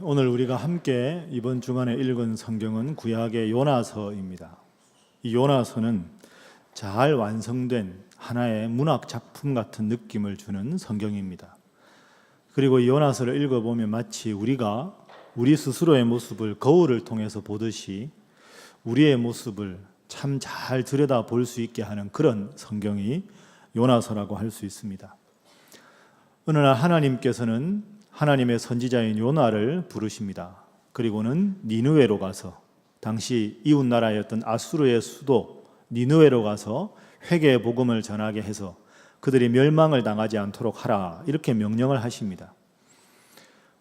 오늘 우리가 함께 이번 주간에 읽은 성경은 구약의 요나서입니다. 이 요나서는 잘 완성된 하나의 문학 작품 같은 느낌을 주는 성경입니다. 그리고 이 요나서를 읽어보면 마치 우리가 우리 스스로의 모습을 거울을 통해서 보듯이 우리의 모습을 참 잘 들여다 볼 수 있게 하는 그런 성경이 요나서라고 할 수 있습니다. 어느 날 하나님께서는 하나님의 선지자인 요나를 부르십니다. 그리고는 니느웨로 가서 당시 이웃 나라였던 아수르의 수도 니느웨로 가서 회개의 복음을 전하게 해서 그들이 멸망을 당하지 않도록 하라, 이렇게 명령을 하십니다.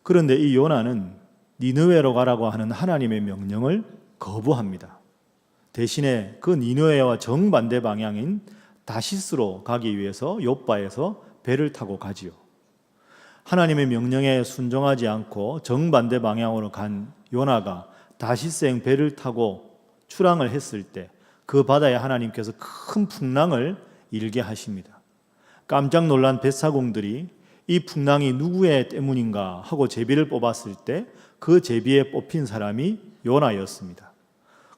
그런데 이 요나는 니느웨로 가라고 하는 하나님의 명령을 거부합니다. 대신에 그 니느웨와 정반대 방향인 다시스로 가기 위해서 욥바에서 배를 타고 가지요. 하나님의 명령에 순종하지 않고 정반대 방향으로 간 요나가 다시스행 배를 타고 출항을 했을 때 그 바다에 하나님께서 큰 풍랑을 일게 하십니다. 깜짝 놀란 뱃사공들이 이 풍랑이 누구의 때문인가 하고 제비를 뽑았을 때 그 제비에 뽑힌 사람이 요나였습니다.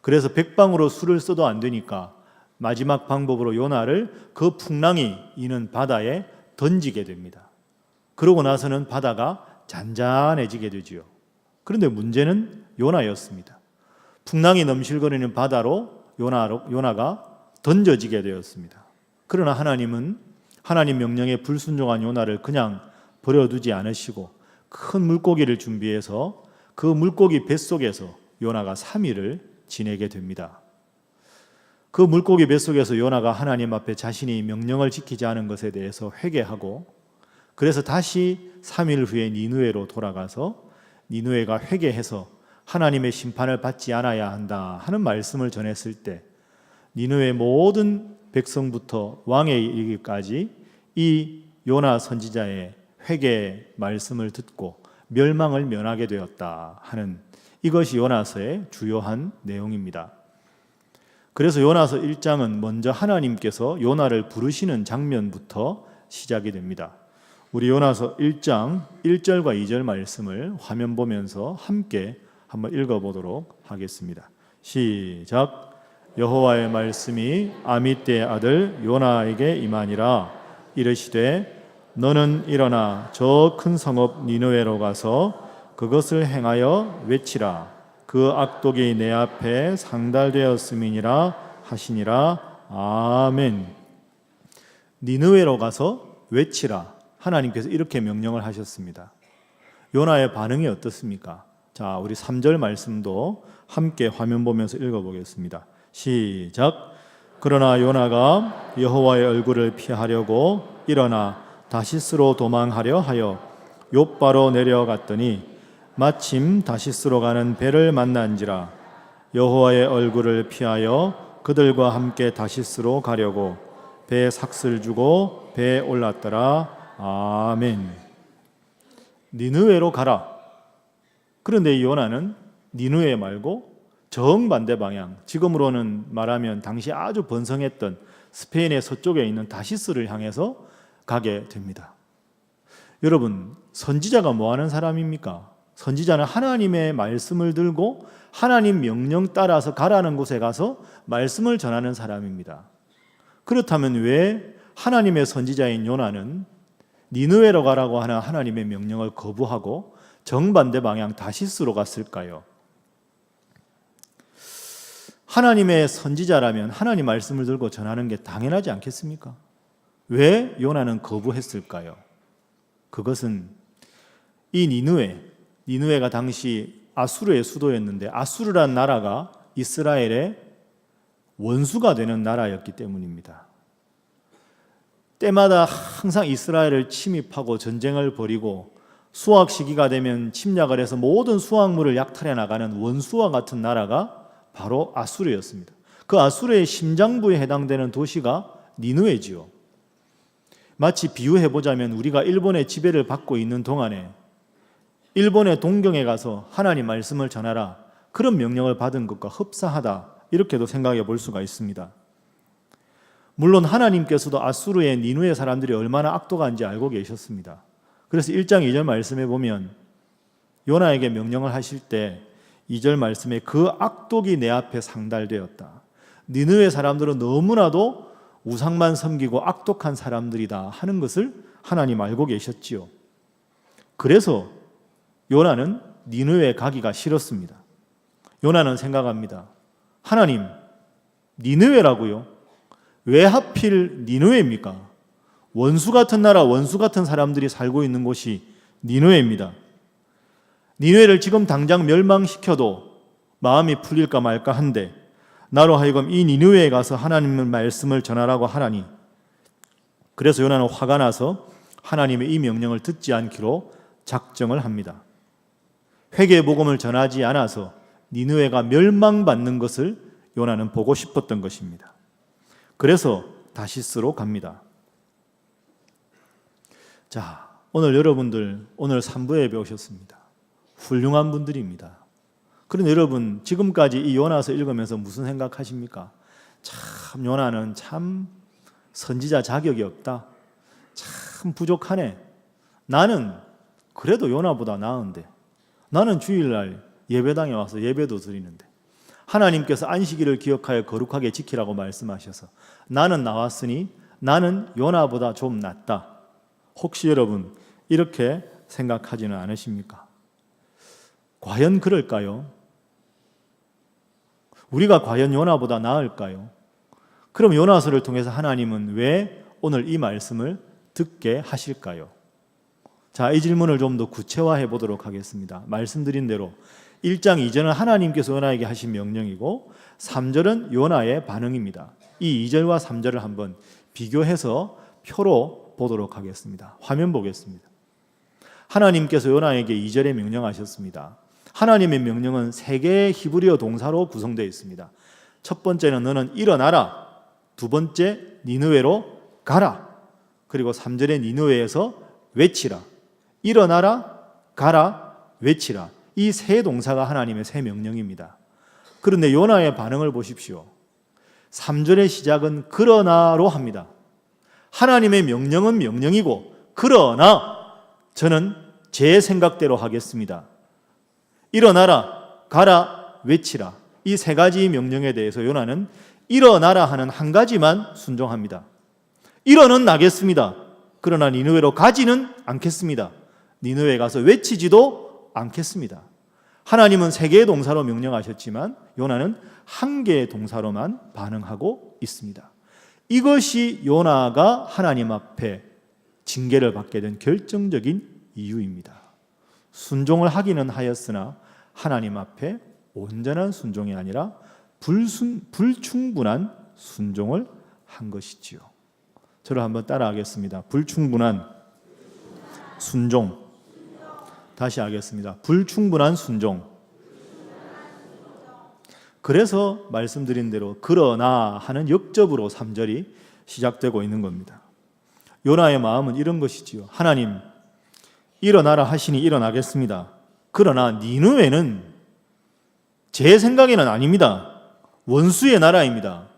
그래서 백방으로 수를 써도 안 되니까 마지막 방법으로 요나를 그 풍랑이 이는 바다에 던지게 됩니다. 그러고 나서는 바다가 잔잔해지게 되지요. 그런데 문제는 요나였습니다. 풍랑이 넘실거리는 바다로 요나가 던져지게 되었습니다. 그러나 하나님은 하나님 명령에 불순종한 요나를 그냥 버려두지 않으시고 큰 물고기를 준비해서 그 물고기 뱃속에서 요나가 3일을 지내게 됩니다. 그 물고기 뱃속에서 요나가 하나님 앞에 자신이 명령을 지키지 않은 것에 대해서 회개하고, 그래서 다시 3일 후에 니느웨로 돌아가서 니느웨가 회개해서 하나님의 심판을 받지 않아야 한다 하는 말씀을 전했을 때 니느웨 모든 백성부터 왕에 이르기까지 이 요나 선지자의 회개의 말씀을 듣고 멸망을 면하게 되었다 하는, 이것이 요나서의 주요한 내용입니다. 그래서 요나서 1장은 먼저 하나님께서 요나를 부르시는 장면부터 시작이 됩니다. 우리 요나서 1장 1절과 2절 말씀을 화면 보면서 함께 한번 읽어보도록 하겠습니다. 시작. 여호와의 말씀이 아미떼의 아들 요나에게 임하니라. 이르시되 너는 일어나 저 큰 성읍 니느웨로 가서 그것을 행하여 외치라. 그 악독이 내 앞에 상달되었음이니라 하시니라. 아멘. 니느웨로 가서 외치라. 하나님께서 이렇게 명령을 하셨습니다. 요나의 반응이 어떻습니까? 자, 우리 3절 말씀도 함께 화면 보면서 읽어보겠습니다. 시작. 그러나 요나가 여호와의 얼굴을 피하려고 일어나 다시스로 도망하려 하여 욥바로 내려갔더니 마침 다시스로 가는 배를 만난지라. 여호와의 얼굴을 피하여 그들과 함께 다시스로 가려고 배에 삭슬 주고 배에 올랐더라. 아멘. 니느웨로 가라. 그런데 이 요나는 니느웨 말고 정반대 방향, 지금으로는 말하면 당시 아주 번성했던 스페인의 서쪽에 있는 다시스를 향해서 가게 됩니다. 여러분, 선지자가 뭐 하는 사람입니까? 선지자는 하나님의 말씀을 들고 하나님 명령 따라서 가라는 곳에 가서 말씀을 전하는 사람입니다. 그렇다면 왜 하나님의 선지자인 요나는 니느웨로 가라고 하는 하나님의 명령을 거부하고 정반대 방향 다시스로 갔을까요? 하나님의 선지자라면 하나님 말씀을 들고 전하는 게 당연하지 않겠습니까? 왜 요나는 거부했을까요? 그것은 이 니느웨가 당시 아수르의 수도였는데 아수르란 나라가 이스라엘의 원수가 되는 나라였기 때문입니다. 때마다 항상 이스라엘을 침입하고 전쟁을 벌이고 수확 시기가 되면 침략을 해서 모든 수확물을 약탈해 나가는 원수와 같은 나라가 바로 아수르였습니다. 그 아수르의 심장부에 해당되는 도시가 니느웨지요. 마치 비유해보자면 우리가 일본의 지배를 받고 있는 동안에 일본의 동경에 가서 하나님 말씀을 전하라, 그런 명령을 받은 것과 흡사하다, 이렇게도 생각해 볼 수가 있습니다. 물론 하나님께서도 아수르의 니느웨 사람들이 얼마나 악독한지 알고 계셨습니다. 그래서 1장 2절 말씀에 보면 요나에게 명령을 하실 때 2절 말씀에 그 악독이 내 앞에 상달되었다. 니느웨 사람들은 너무나도 우상만 섬기고 악독한 사람들이다 하는 것을 하나님 알고 계셨지요. 그래서 요나는 니느웨에 가기가 싫었습니다. 요나는 생각합니다. 하나님, 니느웨라고요? 왜 하필 니느웨입니까? 원수 같은 나라, 원수 같은 사람들이 살고 있는 곳이 니느웨입니다. 니느웨를 지금 당장 멸망시켜도 마음이 풀릴까 말까 한데 나로 하여금 이 니느웨에 가서 하나님의 말씀을 전하라고 하나니, 그래서 요나는 화가 나서 하나님의 이 명령을 듣지 않기로 작정을 합니다. 회개의 복음을 전하지 않아서 니느웨가 멸망받는 것을 요나는 보고 싶었던 것입니다. 그래서 다시스로 갑니다. 자, 오늘 여러분들 오늘 3부에 배우셨습니다. 훌륭한 분들입니다. 그런데 여러분 지금까지 이 요나서 읽으면서 무슨 생각하십니까? 참 요나는 참 선지자 자격이 없다. 참 부족하네. 나는 그래도 요나보다 나은데, 나는 주일날 예배당에 와서 예배도 드리는데 하나님께서 안식일을 기억하여 거룩하게 지키라고 말씀하셔서 나는 나왔으니 나는 요나보다 좀 낫다. 혹시 여러분 이렇게 생각하지는 않으십니까? 과연 그럴까요? 우리가 과연 요나보다 나을까요? 그럼 요나서를 통해서 하나님은 왜 오늘 이 말씀을 듣게 하실까요? 자, 이 질문을 좀 더 구체화해 보도록 하겠습니다. 말씀드린 대로 1장 2절은 하나님께서 요나에게 하신 명령이고 3절은 요나의 반응입니다. 이 2절과 3절을 한번 비교해서 표로 보도록 하겠습니다. 화면 보겠습니다. 하나님께서 요나에게 2절에 명령하셨습니다. 하나님의 명령은 3개의 히브리어 동사로 구성되어 있습니다. 첫 번째는 너는 일어나라. 두 번째 니느웨로 가라. 그리고 3절에 니느웨에서 외치라. 일어나라, 가라, 외치라. 이 세 동사가 하나님의 세 명령입니다. 그런데 요나의 반응을 보십시오. 3절의 시작은 그러나로 합니다. 하나님의 명령은 명령이고 그러나 저는 제 생각대로 하겠습니다. 일어나라, 가라, 외치라. 이 세 가지 명령에 대해서 요나는 일어나라 하는 한 가지만 순종합니다. 일어는 나겠습니다. 그러나 니느웨로 가지는 않겠습니다. 니느웨에 가서 외치지도 않겠습니다. 하나님은 3개의 동사로 명령하셨지만 요나는 1개의 동사로만 반응하고 있습니다. 이것이 요나가 하나님 앞에 징계를 받게 된 결정적인 이유입니다. 순종을 하기는 하였으나 하나님 앞에 온전한 순종이 아니라 불충분한 순종을 한 것이지요. 저를 한번 따라하겠습니다. 불충분한 순종. 다시 하겠습니다. 불충분한 순종. 그래서 말씀드린 대로 그러나 하는 역접으로 3절이 시작되고 있는 겁니다. 요나의 마음은 이런 것이지요. 하나님, 일어나라 하시니 일어나겠습니다. 그러나 니느웨는 제 생각에는 아닙니다. 원수의 나라입니다.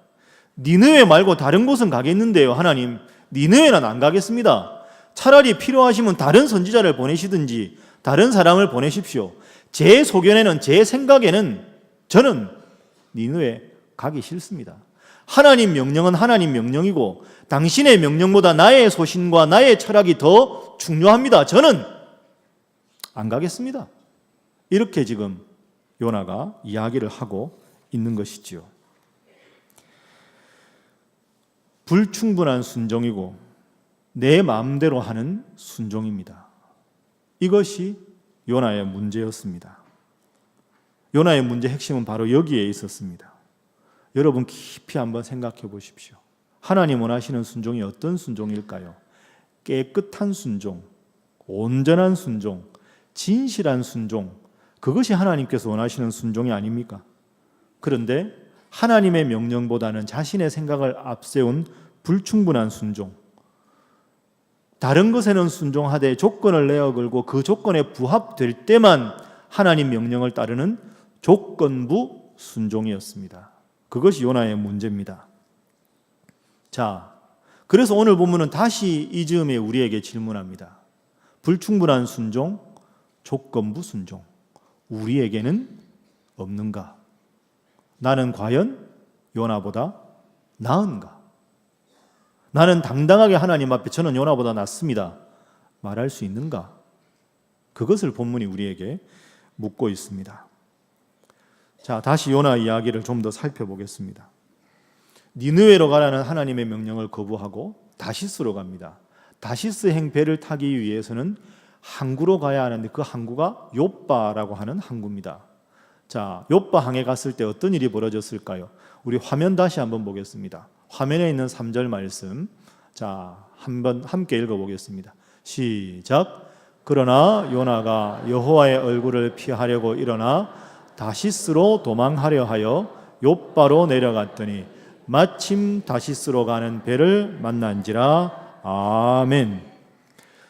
니느웨 말고 다른 곳은 가겠는데요. 하나님, 니느웨는 안 가겠습니다. 차라리 필요하시면 다른 선지자를 보내시든지 다른 사람을 보내십시오. 제 소견에는, 제 생각에는 저는 니느웨 가기 싫습니다. 하나님 명령은 하나님 명령이고 당신의 명령보다 나의 소신과 나의 철학이 더 중요합니다. 저는 안 가겠습니다. 이렇게 지금 요나가 이야기를 하고 있는 것이지요. 불충분한 순종이고 내 마음대로 하는 순종입니다. 이것이 요나의 문제였습니다. 요나의 문제 핵심은 바로 여기에 있었습니다. 여러분 깊이 한번 생각해 보십시오. 하나님 원하시는 순종이 어떤 순종일까요? 깨끗한 순종, 온전한 순종, 진실한 순종, 그것이 하나님께서 원하시는 순종이 아닙니까? 그런데 하나님의 명령보다는 자신의 생각을 앞세운 불충분한 순종, 다른 것에는 순종하되 조건을 내어 걸고 그 조건에 부합될 때만 하나님 명령을 따르는 조건부 순종이었습니다. 그것이 요나의 문제입니다. 자, 그래서 오늘 본문은 다시 이 즈음에 우리에게 질문합니다. 불충분한 순종, 조건부 순종, 우리에게는 없는가? 나는 과연 요나보다 나은가? 나는 당당하게 하나님 앞에 저는 요나보다 낫습니다 말할 수 있는가? 그것을 본문이 우리에게 묻고 있습니다. 자, 다시 요나 이야기를 좀 더 살펴보겠습니다. 니느웨로 가라는 하나님의 명령을 거부하고 다시스로 갑니다. 다시스행 배를 타기 위해서는 항구로 가야 하는데 그 항구가 욥바라고 하는 항구입니다. 자, 욥바항에 갔을 때 어떤 일이 벌어졌을까요? 우리 화면 다시 한번 보겠습니다. 화면에 있는 3절 말씀, 자, 한번 함께 읽어보겠습니다. 시작. 그러나 요나가 여호와의 얼굴을 피하려고 일어나 다시스로 도망하려 하여 욥바로 내려갔더니 마침 다시스로 가는 배를 만난지라. 아멘.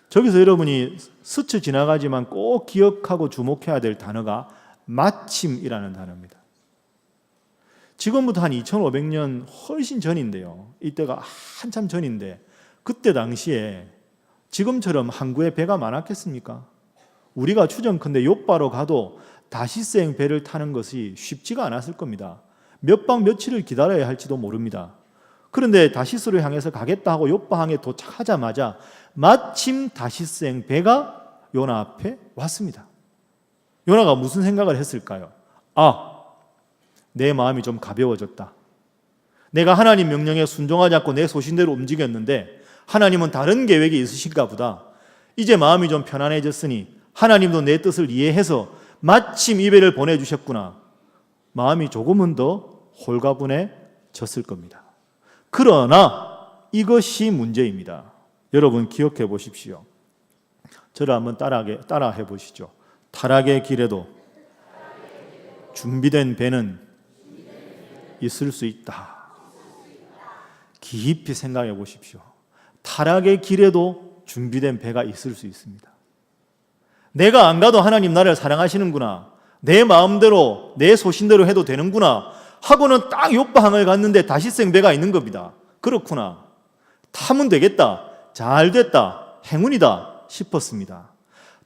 저기서 여러분이 스쳐 지나가지만 꼭 기억하고 주목해야 될 단어가 마침이라는 단어입니다. 지금부터 한 2500년 훨씬 전인데요. 이때가 한참 전인데 그때 당시에 지금처럼 항구에 배가 많았겠습니까? 우리가 추정컨대 욥바로 가도 다시스행 배를 타는 것이 쉽지가 않았을 겁니다. 몇 박 며칠을 기다려야 할지도 모릅니다. 그런데 다시스로 향해서 가겠다 하고 욥바항에 도착하자마자 마침 다시스행 배가 요나 앞에 왔습니다. 요나가 무슨 생각을 했을까요? 아, 내 마음이 좀 가벼워졌다. 내가 하나님 명령에 순종하지 않고 내 소신대로 움직였는데 하나님은 다른 계획이 있으신가 보다. 이제 마음이 좀 편안해졌으니 하나님도 내 뜻을 이해해서 마침 이 배를 보내주셨구나. 마음이 조금은 더 홀가분해졌을 겁니다. 그러나 이것이 문제입니다. 여러분 기억해 보십시오. 저를 한번 따라해 보시죠. 타락의 길에도 준비된 배는 있을 수 있다. 깊이 생각해 보십시오. 타락의 길에도 준비된 배가 있을 수 있습니다. 내가 안 가도 하나님 나를 사랑하시는구나. 내 마음대로 내 소신대로 해도 되는구나 하고는 딱 욥바항을 갔는데 다시스행 배가 있는 겁니다. 그렇구나. 타면 되겠다. 잘 됐다. 행운이다 싶었습니다.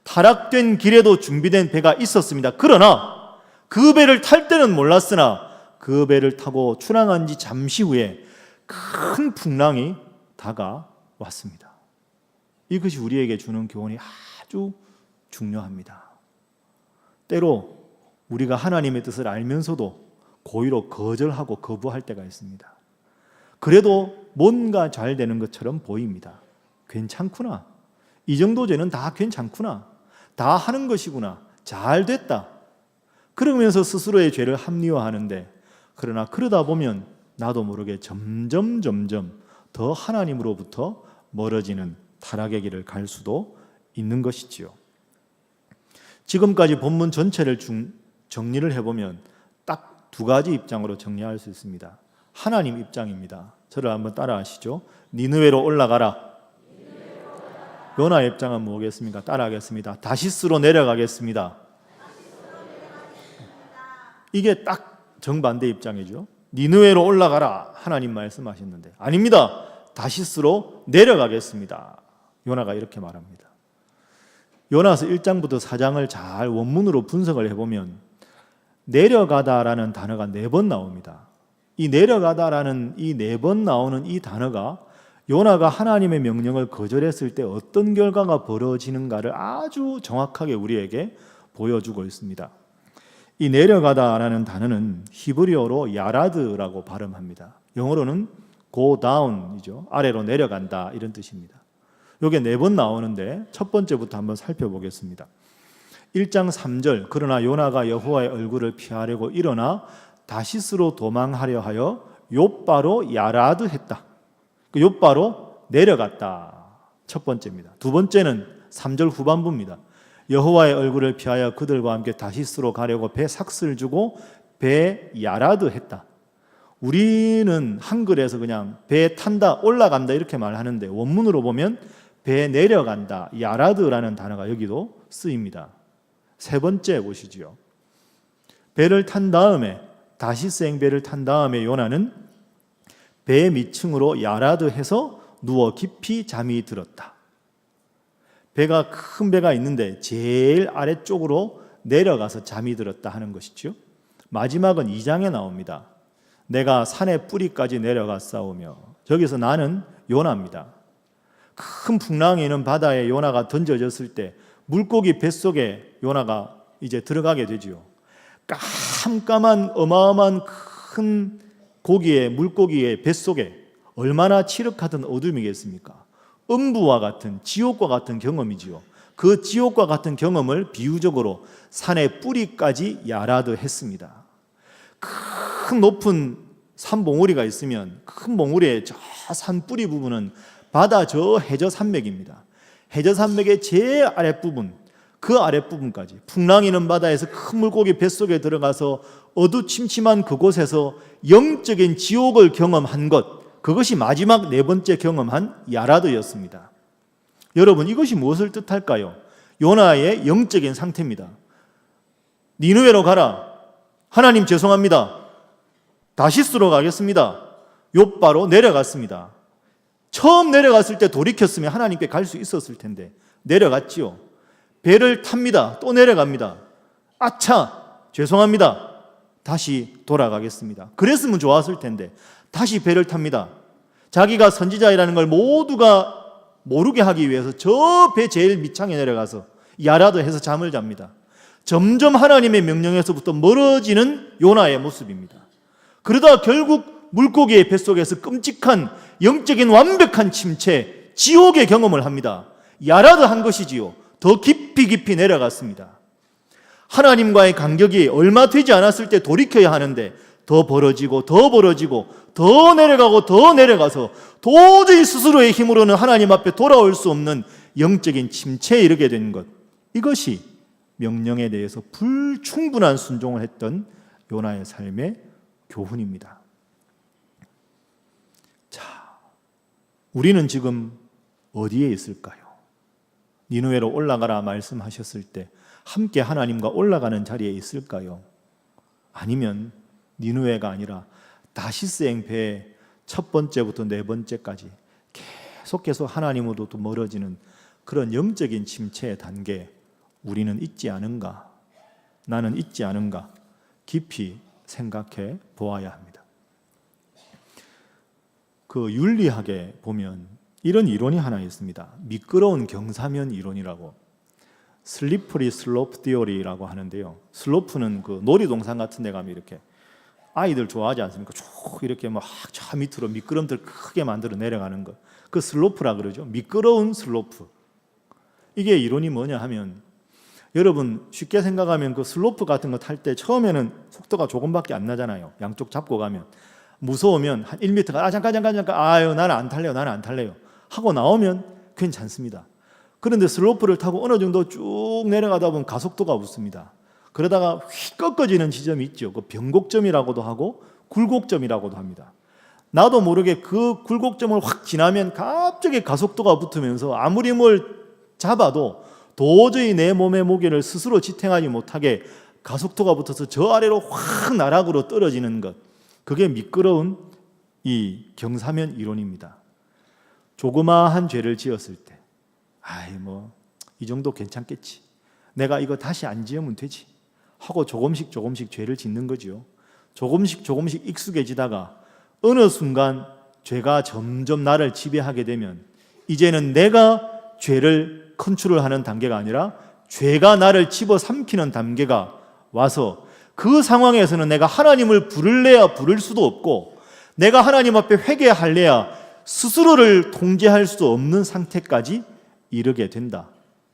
타락된 길에도 준비된 배가 있었습니다. 그러나 그 배를 탈 때는 몰랐으나 그 배를 타고 출항한 지 잠시 후에 큰 풍랑이 다가왔습니다. 이것이 우리에게 주는 교훈이 아주 중요합니다. 때로 우리가 하나님의 뜻을 알면서도 고의로 거절하고 거부할 때가 있습니다. 그래도 뭔가 잘 되는 것처럼 보입니다. 괜찮구나. 이 정도 죄는 다 괜찮구나. 다 하는 것이구나. 잘 됐다. 그러면서 스스로의 죄를 합리화하는데 그러나 그러다 보면 나도 모르게 점점 더 하나님으로부터 멀어지는 타락의 길을 갈 수도 있는 것이지요. 지금까지 본문 전체를 정리를 해보면 딱 두 가지 입장으로 정리할 수 있습니다. 하나님 입장입니다. 저를 한번 따라하시죠. 니느웨로 올라가라. 요나의 입장은 뭐겠습니까? 따라하겠습니다. 다시스로 내려가겠습니다. 이게 딱 정반대 입장이죠. 니느웨로 올라가라 하나님 말씀하셨는데 아닙니다. 다시스로 내려가겠습니다. 요나가 이렇게 말합니다. 요나서 1장부터 4장을 잘 원문으로 분석을 해보면 내려가다라는 단어가 4번 나옵니다. 이 내려가다라는 이 4번 나오는 이 단어가 요나가 하나님의 명령을 거절했을 때 어떤 결과가 벌어지는가를 아주 정확하게 우리에게 보여주고 있습니다. 이 내려가다라는 단어는 히브리어로 야라드라고 발음합니다. 영어로는 go down이죠. 아래로 내려간다 이런 뜻입니다. 이게 4번 나오는데 첫 번째부터 한번 살펴보겠습니다. 1장 3절 그러나 요나가 여호와의 얼굴을 피하려고 일어나 다시스로 도망하려 하여 욥바로 야라드 했다. 욥바로 내려갔다. 첫 번째입니다. 두 번째는 3절 후반부입니다. 여호와의 얼굴을 피하여 그들과 함께 다시스로 가려고 배 삭슬 주고 배 야라드 했다. 우리는 한글에서 그냥 배 탄다 올라간다 이렇게 말하는데 원문으로 보면 배 내려간다 야라드라는 단어가 여기도 쓰입니다. 세 번째 보시죠. 배를 탄 다음에 다시스행 배를 탄 다음에 요나는 배 밑층으로 야라드 해서 누워 깊이 잠이 들었다. 배가 큰 배가 있는데 제일 아래쪽으로 내려가서 잠이 들었다 하는 것이죠. 마지막은 2장에 나옵니다. 내가 산의 뿌리까지 내려가 싸우며, 저기서 나는 요나입니다. 큰 풍랑이 있는 바다에 요나가 던져졌을 때 물고기 뱃속에 요나가 이제 들어가게 되지요. 깜깜한 어마어마한 큰 물고기의 뱃속에 얼마나 칠흑하던 어둠이겠습니까? 음부와 같은, 지옥과 같은 경험이지요. 그 지옥과 같은 경험을 비유적으로 산의 뿌리까지 야라드 했습니다. 큰 높은 산봉우리가 있으면 큰 봉우리의 저 산 뿌리 부분은 바다 저 해저 산맥입니다. 해저 산맥의 제일 아랫부분, 그 아랫부분까지 풍랑이 있는 바다에서 큰 물고기 뱃속에 들어가서 어두침침한 그곳에서 영적인 지옥을 경험한 것, 그것이 마지막 네 번째 경험한 야라드였습니다. 여러분, 이것이 무엇을 뜻할까요? 요나의 영적인 상태입니다. 니느웨로 가라. 하나님 죄송합니다. 다시스로 가겠습니다. 욥바로 내려갔습니다. 처음 내려갔을 때 돌이켰으면 하나님께 갈 수 있었을 텐데 내려갔지요. 배를 탑니다. 또 내려갑니다. 아차, 죄송합니다. 다시 돌아가겠습니다. 그랬으면 좋았을 텐데 다시 배를 탑니다. 자기가 선지자이라는 걸 모두가 모르게 하기 위해서 저 배 제일 밑창에 내려가서 야라도 해서 잠을 잡니다. 점점 하나님의 명령에서부터 멀어지는 요나의 모습입니다. 그러다 결국 물고기의 뱃속에서 끔찍한 영적인 완벽한 침체, 지옥의 경험을 합니다. 야라드 한 것이지요. 더 깊이 내려갔습니다. 하나님과의 간격이 얼마 되지 않았을 때 돌이켜야 하는데 더 벌어지고 더 내려가고 더 내려가서 도저히 스스로의 힘으로는 하나님 앞에 돌아올 수 없는 영적인 침체에 이르게 된 것, 이것이 명령에 대해서 불충분한 순종을 했던 요나의 삶의 교훈입니다. 자, 우리는 지금 어디에 있을까요? 니느웨로 올라가라 말씀하셨을 때 함께 하나님과 올라가는 자리에 있을까요? 아니면 니느웨가 아니라 다시스행 배의 첫 번째부터 네 번째까지 계속 하나님으로부터 멀어지는 그런 영적인 침체의 단계에 우리는 있지 않은가? 나는 있지 않은가? 깊이 생각해 보아야 합니다. 그 윤리학에 보면 이런 이론이 하나 있습니다. 미끄러운 경사면 이론이라고, 슬리퍼리 슬로프 티어리라고 하는데요. 슬로프는 그 놀이동산 같은 데 가면 이렇게 아이들 좋아하지 않습니까? 쭉 이렇게 막 저 밑으로 미끄럼틀 크게 만들어 내려가는 것, 그 슬로프라 그러죠. 미끄러운 슬로프. 이게 이론이 뭐냐 하면, 여러분 쉽게 생각하면 그 슬로프 같은 거 탈 때 처음에는 속도가 조금밖에 안 나잖아요. 양쪽 잡고 가면. 무서우면 한 1m가 잠깐 아유 나는 안 탈래요 하고 나오면 괜찮습니다. 그런데 슬로프를 타고 어느 정도 쭉 내려가다 보면 가속도가 붙습니다. 그러다가 휙 꺾어지는 지점이 있죠. 그 변곡점이라고도 하고 굴곡점이라고도 합니다. 나도 모르게 그 굴곡점을 확 지나면 갑자기 가속도가 붙으면서 아무리 뭘 잡아도 도저히 내 몸의 무게를 스스로 지탱하지 못하게 가속도가 붙어서 저 아래로 확 나락으로 떨어지는 것, 그게 미끄러운 이 경사면 이론입니다. 조그마한 죄를 지었을 때 이 정도 괜찮겠지, 내가 이거 다시 안 지으면 되지 하고 조금씩 죄를 짓는 거죠. 조금씩 익숙해지다가 어느 순간 죄가 점점 나를 지배하게 되면 이제는 내가 죄를 컨트롤하는 단계가 아니라 죄가 나를 집어삼키는 단계가 와서 그 상황에서는 내가 하나님을 부를래야 부를 수도 없고 내가 하나님 앞에 회개할래야 스스로를 통제할 수 없는 상태까지 이르게 된다.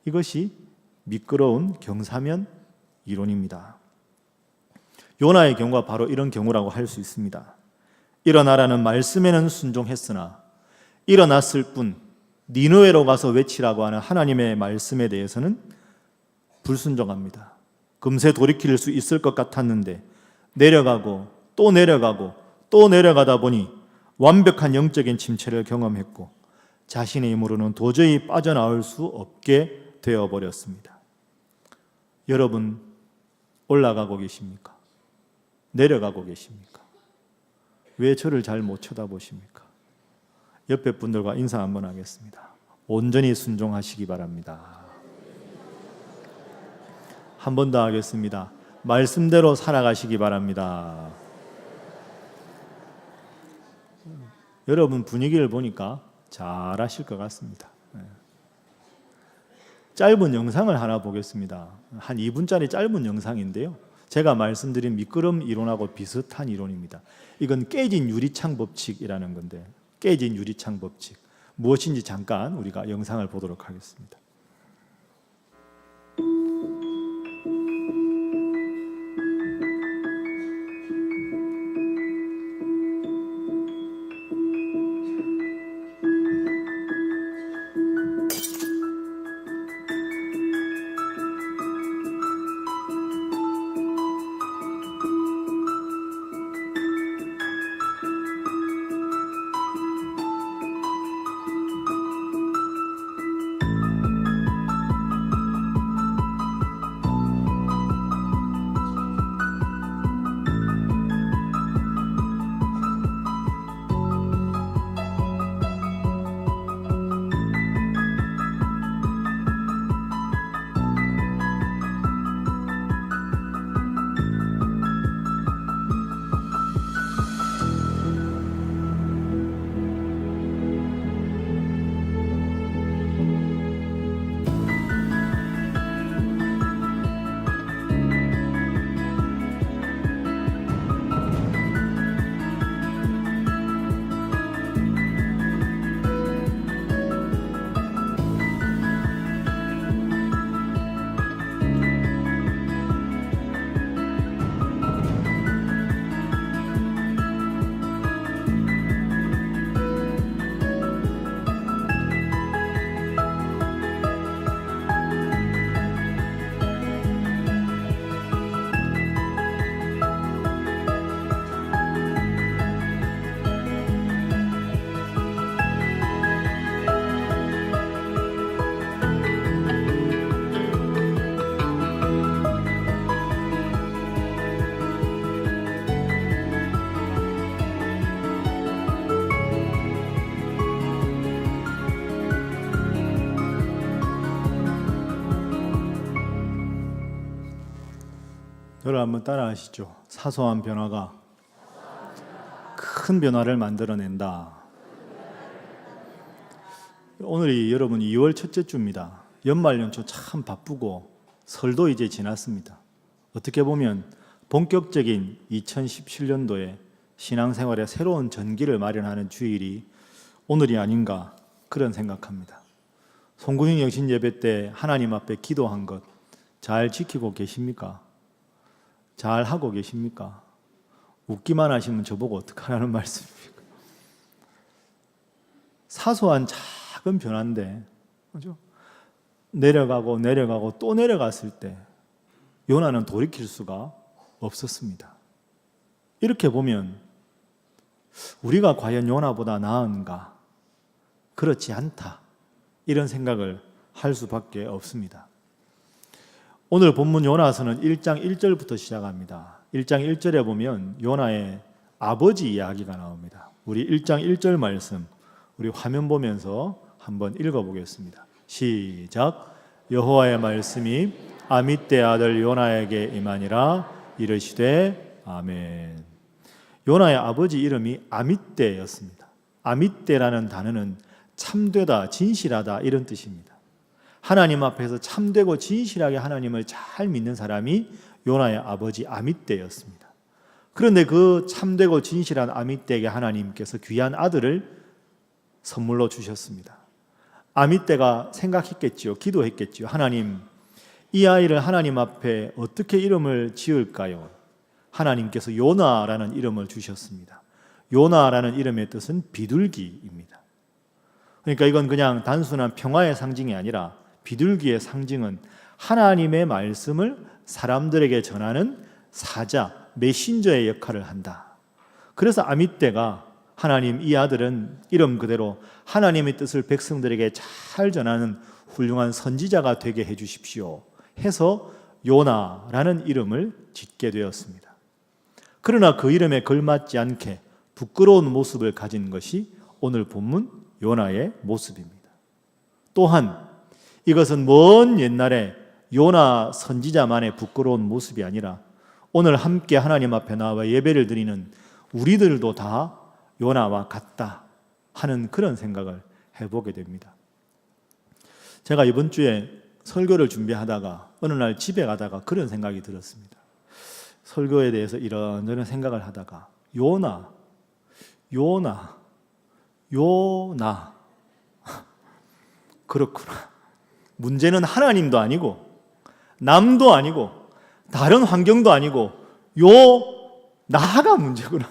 이것이 미끄러운 경사면 이론입니다. 요나의 경우가 바로 이런 경우라고 할 수 있습니다. 일어나라는 말씀에는 순종했으나 일어났을 뿐 니느웨로 가서 외치라고 하는 하나님의 말씀에 대해서는 불순종합니다. 금세 돌이킬 수 있을 것 같았는데 내려가고 또 내려가다 보니 완벽한 영적인 침체를 경험했고 자신의 힘으로는 도저히 빠져나올 수 없게 되어버렸습니다. 여러분, 올라가고 계십니까? 내려가고 계십니까? 왜 저를 잘 못 쳐다보십니까? 옆에 분들과 인사 한번 하겠습니다. 온전히 순종하시기 바랍니다. 한 번 더 하겠습니다. 말씀대로 살아가시기 바랍니다. 여러분 분위기를 보니까 잘하실 것 같습니다. 짧은 영상을 하나 보겠습니다. 한 2분짜리 짧은 영상인데요. 제가 말씀드린 미끄럼 이론하고 비슷한 이론입니다. 이건 깨진 유리창 법칙이라는 건데, 깨진 유리창 법칙 무엇인지 잠깐 우리가 영상을 보도록 하겠습니다. 여러분 한번 따라하시죠. 사소한 변화가 큰 변화를 만들어낸다. 오늘이 여러분 2월 첫째 주입니다. 연말연초 참 바쁘고 설도 이제 지났습니다. 어떻게 보면 본격적인 2017년도에 신앙생활의 새로운 전기를 마련하는 주일이 오늘이 아닌가 그런 생각합니다. 송구형 영신 예배 때 하나님 앞에 기도한 것 잘 지키고 계십니까? 잘 하고 계십니까? 웃기만 하시면 저보고 어떡하라는 말씀입니까? 사소한 작은 변화인데, 그죠? 내려가고 또 내려갔을 때 요나는 돌이킬 수가 없었습니다. 이렇게 보면 우리가 과연 요나보다 나은가? 그렇지 않다. 이런 생각을 할 수밖에 없습니다. 오늘 본문 요나서는 1장 1절부터 시작합니다. 1장 1절에 보면 요나의 아버지 이야기가 나옵니다. 우리 1장 1절 말씀 우리 화면 보면서 한번 읽어보겠습니다. 시작. 여호와의 말씀이 아미떼 아들 요나에게 임하니라. 이르시되 아멘. 요나의 아버지 이름이 아미떼였습니다. 아미떼라는 단어는 참되다, 진실하다 이런 뜻입니다. 하나님 앞에서 참되고 진실하게 하나님을 잘 믿는 사람이 요나의 아버지 아미떼였습니다. 그런데 그 참되고 진실한 아미떼에게 하나님께서 귀한 아들을 선물로 주셨습니다. 아미떼가 생각했겠지요. 기도했겠지요. 하나님, 이 아이를 하나님 앞에 어떻게 이름을 지을까요? 하나님께서 요나라는 이름을 주셨습니다. 요나라는 이름의 뜻은 비둘기입니다. 그러니까 이건 그냥 단순한 평화의 상징이 아니라 비둘기의 상징은 하나님의 말씀을 사람들에게 전하는 사자, 메신저의 역할을 한다. 그래서 아미떼가 하나님 이 아들은 이름 그대로 하나님의 뜻을 백성들에게 잘 전하는 훌륭한 선지자가 되게 해 주십시오 해서 요나라는 이름을 짓게 되었습니다. 그러나 그 이름에 걸맞지 않게 부끄러운 모습을 가진 것이 오늘 본문 요나의 모습입니다. 또한 이것은 먼 옛날에 요나 선지자만의 부끄러운 모습이 아니라 오늘 함께 하나님 앞에 나와 예배를 드리는 우리들도 다 요나와 같다 하는 그런 생각을 해보게 됩니다. 제가 이번 주에 설교를 준비하다가 어느 날 집에 가다가 그런 생각이 들었습니다. 설교에 대해서 이런저런 생각을 하다가 요나 그렇구나. 문제는 하나님도 아니고 남도 아니고 다른 환경도 아니고 나가 문제구나.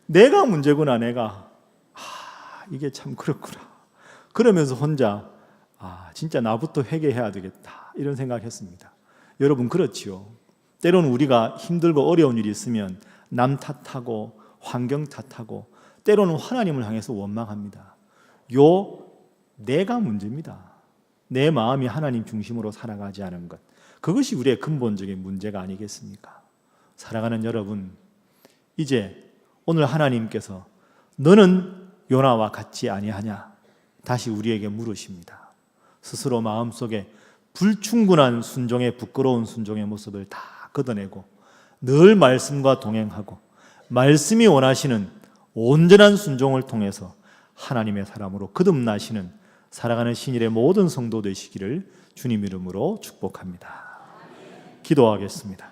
내가 문제구나. 내가 이게 참 그렇구나. 그러면서 혼자 진짜 나부터 회개해야 되겠다 이런 생각했습니다. 여러분 그렇지요. 때로는 우리가 힘들고 어려운 일이 있으면 남 탓하고 환경 탓하고 때로는 하나님을 향해서 원망합니다. 내가 문제입니다. 내 마음이 하나님 중심으로 살아가지 않은 것, 그것이 우리의 근본적인 문제가 아니겠습니까? 사랑하는 여러분, 이제 오늘 하나님께서 너는 요나와 같지 아니하냐 다시 우리에게 물으십니다. 스스로 마음속에 불충분한 순종의 부끄러운 순종의 모습을 다 걷어내고 늘 말씀과 동행하고 말씀이 원하시는 온전한 순종을 통해서 하나님의 사람으로 거듭나시는 살아가는 신일의 모든 성도 되시기를 주님 이름으로 축복합니다. 기도하겠습니다.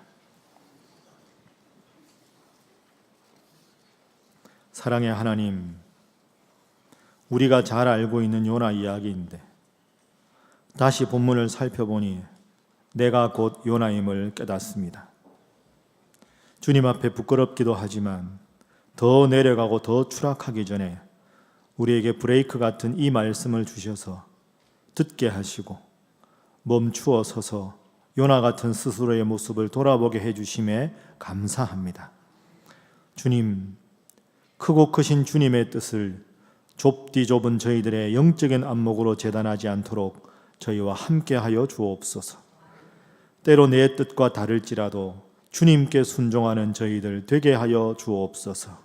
사랑의 하나님, 우리가 잘 알고 있는 요나 이야기인데 다시 본문을 살펴보니 내가 곧 요나임을 깨닫습니다. 주님 앞에 부끄럽기도 하지만 더 내려가고 더 추락하기 전에 우리에게 브레이크 같은 이 말씀을 주셔서 듣게 하시고 멈추어 서서 요나 같은 스스로의 모습을 돌아보게 해주심에 감사합니다. 주님, 크고 크신 주님의 뜻을 좁디 좁은 저희들의 영적인 안목으로 재단하지 않도록 저희와 함께하여 주옵소서. 때로 내 뜻과 다를지라도 주님께 순종하는 저희들 되게 하여 주옵소서.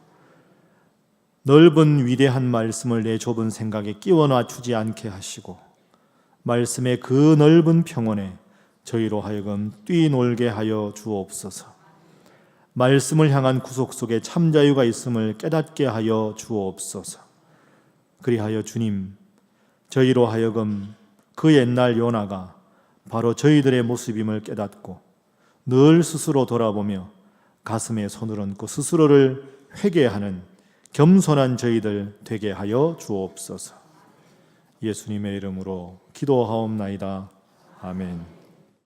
넓은 위대한 말씀을 내 좁은 생각에 끼워 맞추지 않게 하시고 말씀의 그 넓은 평원에 저희로 하여금 뛰놀게 하여 주옵소서. 말씀을 향한 구속 속에 참 자유가 있음을 깨닫게 하여 주옵소서. 그리하여 주님, 저희로 하여금 그 옛날 요나가 바로 저희들의 모습임을 깨닫고 늘 스스로 돌아보며 가슴에 손을 얹고 스스로를 회개하는 겸손한 저희들 되게 하여 주옵소서. 예수님의 이름으로 기도하옵나이다. 아멘.